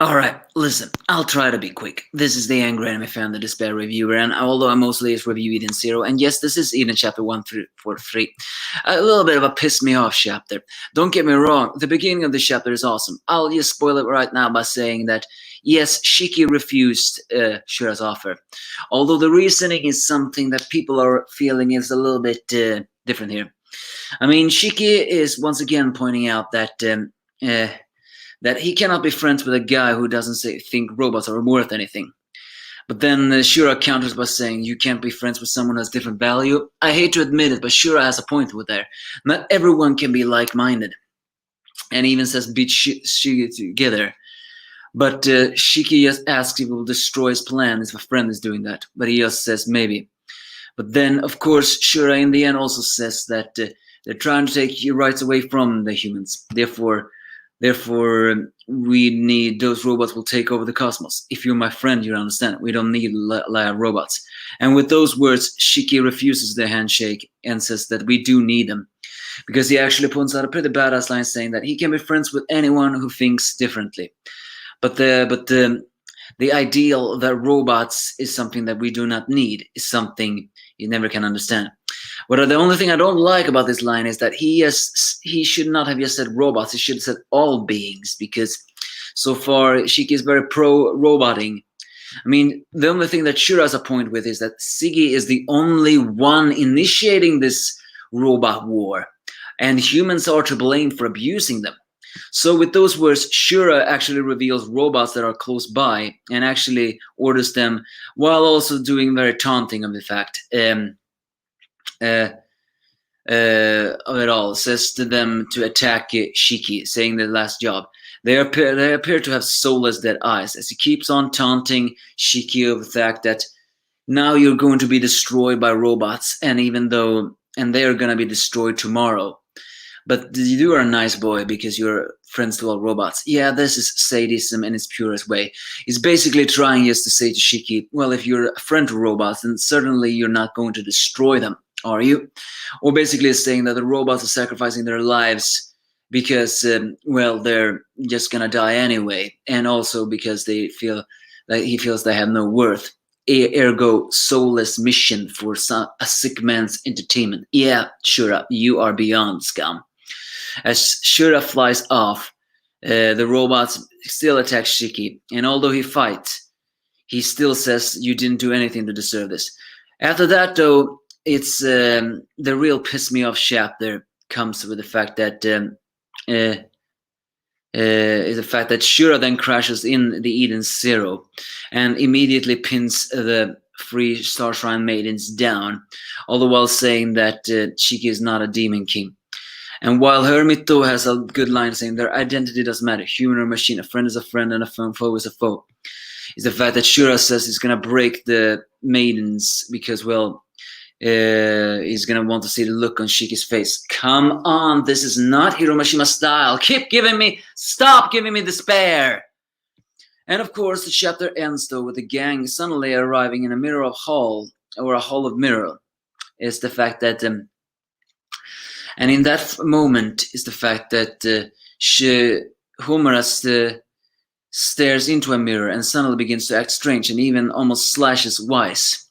Alright, listen, I'll try to be quick. This is the Angry Anime Fan, the Despair Reviewer, and although I mostly review Eden Zero, and yes, this is Eden Chapter 143, a little bit of a piss me off chapter. Don't get me wrong, the beginning of the chapter is awesome. I'll just spoil it right now by saying that, yes, Shiki refused Shura's offer. Although the reasoning is something that people are feeling is a little bit different here. I mean, Shiki is once again pointing out uh, that he cannot be friends with a guy who doesn't think robots are worth anything. But then Shura counters by saying you can't be friends with someone who has different value. I hate to admit it, but Shura has a point with there. Not everyone can be like-minded. And he even says beat Shiki together. But Shiki just asks if he will destroy his plan if a friend is doing that. But he just says maybe. But then, of course, Shura in the end also says that they're trying to take your rights away from the humans. Therefore, we need those robots will take over the cosmos. If you're my friend, you understand. We don't need robots. And with those words, Shiki refuses the handshake and says that we do need them. Because he actually points out a pretty badass line saying that he can be friends with anyone who thinks differently. But the ideal that robots is something that we do not need is something you never can understand. The only thing I don't like about this line is that he should not have just said robots. He should have said all beings, because so far Shiki is very pro-roboting. I mean, the only thing that Shura has a point with is that Siggy is the only one initiating this robot war, and humans are to blame for abusing them. So with those words, Shura actually reveals robots that are close by and actually orders them, while also doing very taunting of the fact of it all, says to them to attack Shiki, saying the last job. They appear to have soulless dead eyes, as he keeps on taunting Shiki of the fact that now you're going to be destroyed by robots, and they're gonna be destroyed tomorrow. But you are a nice boy because you're friends to all robots. Yeah, this is sadism in its purest way. He's basically trying just to say to Shiki, well, if you're a friend to robots, then certainly you're not going to destroy them, are you? Or basically saying that the robots are sacrificing their lives because, they're just gonna die anyway. And also because he feels they have no worth. Ergo, soulless mission for a sick man's entertainment. Yeah, Shura, you are beyond scum. As Shura flies off, the robots still attack Shiki, and although he fights, he still says, you didn't do anything to deserve this. After that, though, it's the real piss me off chapter comes with the fact that Shura then crashes in the Eden Zero and immediately pins the three Star Shrine maidens down, all the while saying that Shiki is not a demon king. And while Hermito has a good line saying their identity doesn't matter, human or machine, a friend is a friend and a foe is a foe, is the fact that Shura says he's going to break the maidens because, he's going to want to see the look on Shiki's face. Come on, this is not Hiromashima style. Stop giving me despair. And of course, the chapter ends though with the gang suddenly arriving in a hall of mirror. Is the fact that and in that moment is the fact that Homura stares into a mirror and suddenly begins to act strange and even almost slashes Weiss.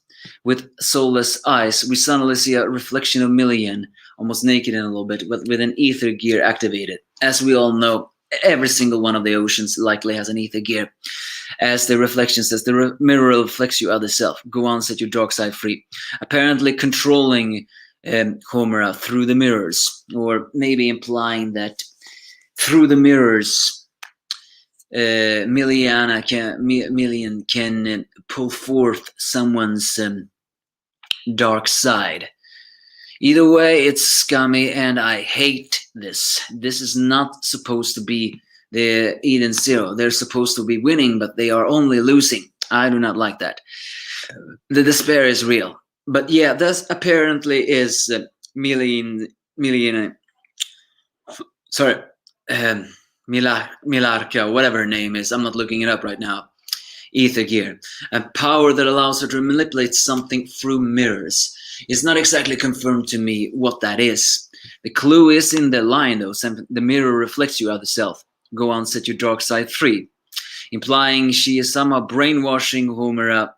With soulless eyes, we suddenly see a reflection of Million, almost naked in a little bit, but with an ether gear activated. As we all know, every single one of the oceans likely has an ether gear. As the reflection says, the mirror reflects your other self. Go on, set your dark side free. Apparently controlling Homura through the mirrors, or maybe implying that through the mirrors, Million can pull forth someone's dark side. Either way, it's scummy, and I hate this. This is not supposed to be the Eden Zero. They're supposed to be winning, but they are only losing. I do not like that. The despair is real. But yeah, this apparently is Milarka, whatever her name is. I'm not looking it up right now. Ether gear, a power that allows her to manipulate something through mirrors. It's not exactly confirmed to me what that is. The clue is in the line though. The mirror reflects your other self. Go on, set your dark side free. implying she is somehow brainwashing Homura,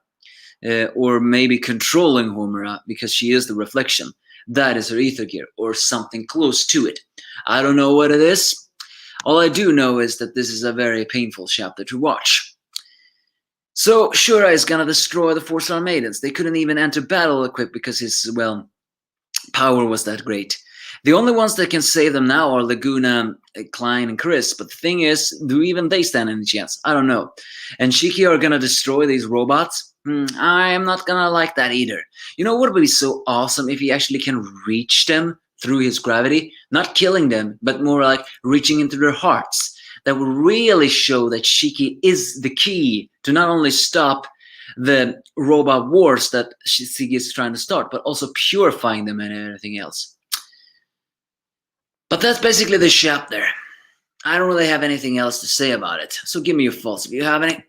or maybe controlling Homura because she is the reflection. That is her ether gear, or something close to it. I don't know what it is. All I do know is that this is a very painful chapter to watch. So Shura is gonna destroy the 4-star maidens. They couldn't even enter battle equipped because his, well, power was that great. The only ones that can save them now are Laguna, Klein, and Chris. But the thing is, do even they stand any chance? I don't know. And Shiki are gonna destroy these robots? I am not gonna like that either. You know what would be so awesome if he actually can reach them through his gravity? Not killing them, but more like reaching into their hearts. That would really show that Shiki is the key to not only stop the robot wars that Shiki is trying to start, but also purifying them and everything else. But that's basically the chapter. I don't really have anything else to say about it, so give me your thoughts if you have any.